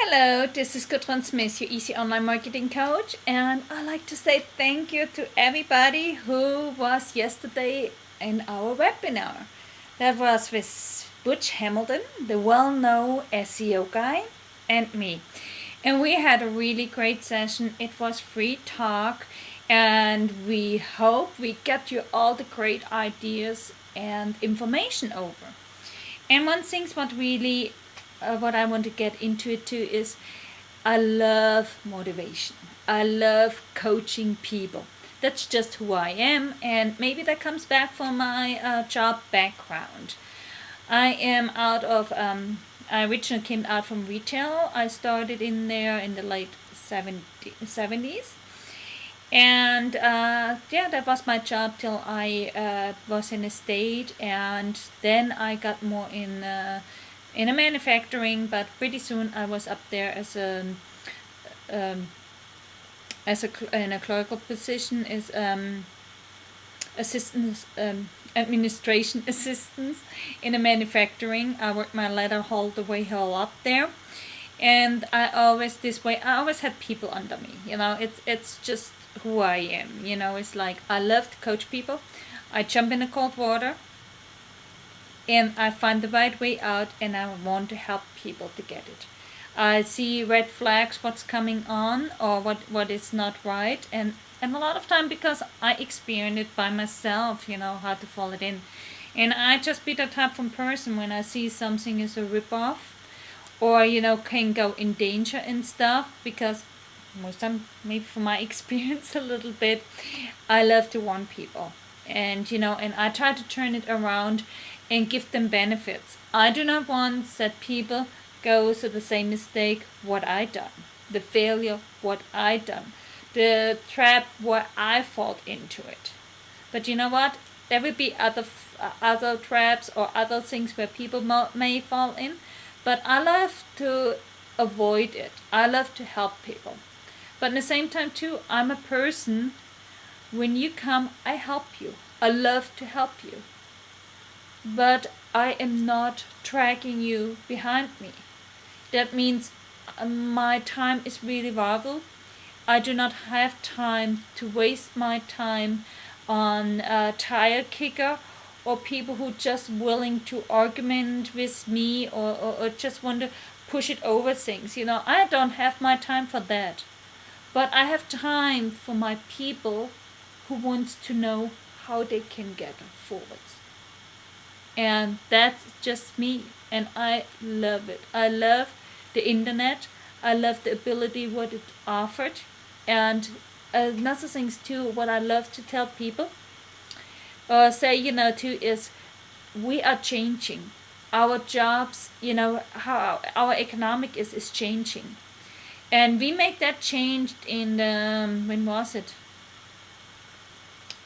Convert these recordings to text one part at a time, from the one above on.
Hello, this is Gudrun Smith, your Easy Online Marketing Coach, and I'd like to say thank you to everybody who was yesterday in our webinar. That was with Butch Hamilton, the well-known SEO guy, and me. And we had a really great session. It was free talk, and we hope we get you all the great ideas and information over. And one thing what I want to get into it too is I love motivation. I love coaching people. That's just who I am, and maybe that comes back from my job background. I am I originally came out from retail. I started in there in the late 70s. And that was my job till I was in a state, and then I got more in a manufacturing. But pretty soon I was up there um, in a clerical position as assistant administration assistants in a manufacturing. I worked my ladder all the way up there, and I always had people under me. It's just who I am. It's like I love to coach people. I jump in the cold water and I find the right way out, and I want to help people to get it. I see red flags, what's coming on, or what is not right, and a lot of time because I experience it by myself, how to follow it in. And I just be the type of person when I see something is a ripoff, or can go in danger and stuff, because most time, maybe from my experience a little bit, I love to warn people, and and I try to turn it around and give them benefits. I do not want that people go through the same mistake what I done, the failure what I done, the trap where I fall into it. But you know what? There will be other traps or other things where people may fall in, but I love to avoid it. I love to help people. But at the same time too, I'm a person, when you come, I help you. I love to help you. But I am not dragging you behind me. That means my time is really valuable. I do not have time to waste my time on a tire kicker or people who just willing to argument with me or just want to push it over things. I don't have my time for that. But I have time for my people who wants to know how they can get forward. And that's just me, and I love it. I love the internet. I love the ability what it offered. And another things too, what I love to tell people, too, is we are changing. Our jobs, how our economic is changing. And we make that change in when was it?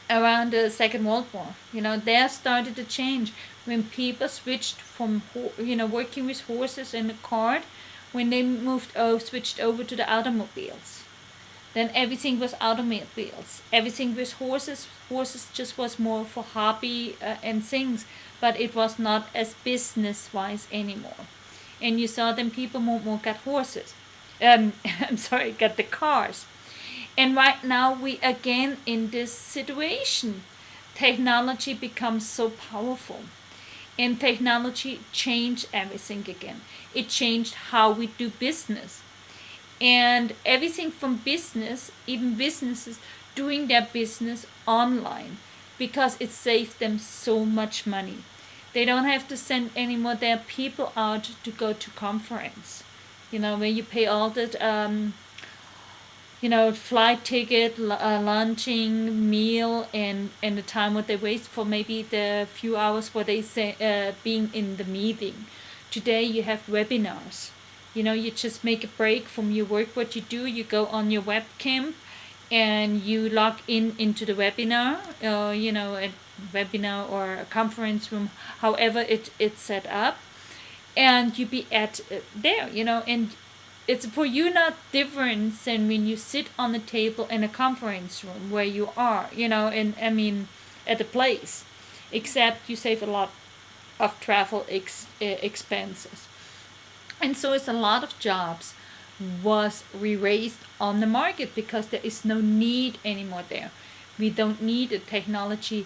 Around the Second World War. There started a change when people switched from working with horses and a cart, when they switched over to the automobiles. Then everything was automobiles. Everything was horses. Horses just was more for hobby and things, but it was not as business-wise anymore. And you saw them people more got horses. Got the cars. And right now we again in this situation. Technology becomes so powerful. And technology changed everything again. It changed how we do business. And everything from business, even businesses doing their business online, because it saved them so much money. They don't have to send anymore their people out to go to conference. Where you pay all that flight ticket, lunching, meal, and the time what they waste for maybe the few hours what they say being in the meeting. Today you have webinars. You just make a break from your work. What you do, you go on your webcam, and you log into the webinar, a webinar or a conference room, however it's set up, and you be at there, and it's for you not different than when you sit on the table in a conference room where you are, at a place, except you save a lot of travel expenses. And so it's a lot of jobs was erased on the market because there is no need anymore there. We don't need it. Technology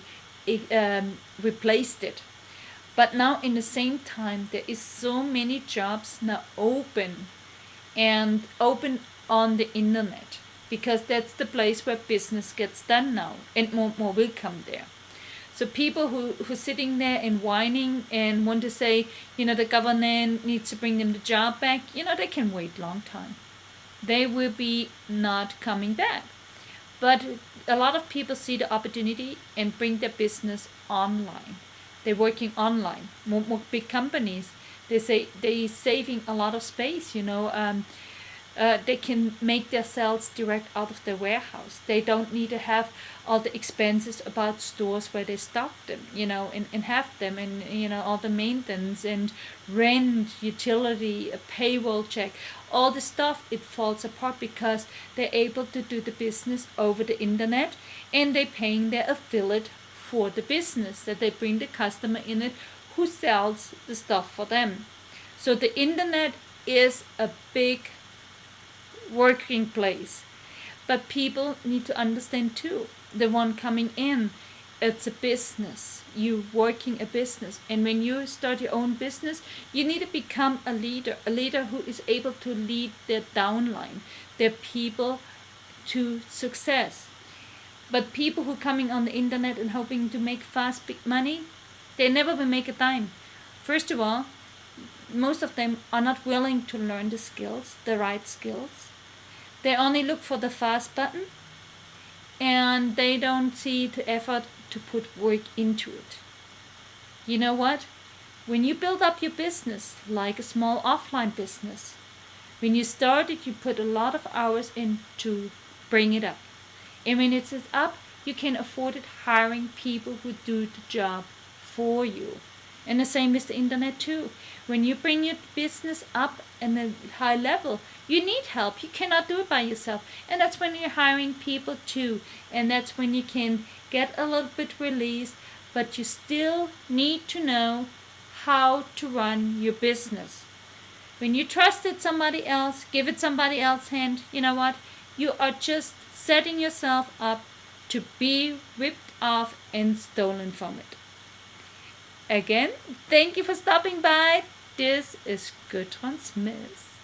replaced it. But now, in the same time, there is so many jobs now open and open on the internet because that's the place where business gets done now, and more will come there. So people who's sitting there and whining and want to say, the government needs to bring them the job back, they can wait long time. They will be not coming back. But a lot of people see the opportunity and bring their business online. They're working online. More big companies, they say they're saving a lot of space. They can make their sales direct out of their warehouse. They don't need to have all the expenses about stores where they stock them, and have them, and all the maintenance and rent, utility, a payroll check, all the stuff. It falls apart because they're able to do the business over the internet, and they're paying their affiliate for the business that they bring the customer in it who sells the stuff for them. So the internet is a big working place. But people need to understand too, the one coming in, it's a business. You working a business. And when you start your own business, you need to become a leader who is able to lead their downline, their people to success. But people who coming on the internet and hoping to make fast big money, they never will make a dime. First of all, most of them are not willing to learn the skills, the right skills. They only look for the fast button, and they don't see the effort to put work into it. You know what? When you build up your business, like a small offline business, when you start it, you put a lot of hours in to bring it up. And when it's up, you can afford it hiring people who do the job for you. And the same with the internet too. When you bring your business up in a high level, you need help. You cannot do it by yourself. And that's when you're hiring people too. And that's when you can get a little bit released, but you still need to know how to run your business. When you trusted somebody else, give it somebody else's hand, you know what? You are just setting yourself up to be ripped off and stolen from it. Again, thank you for stopping by. This is Gudrun Smith.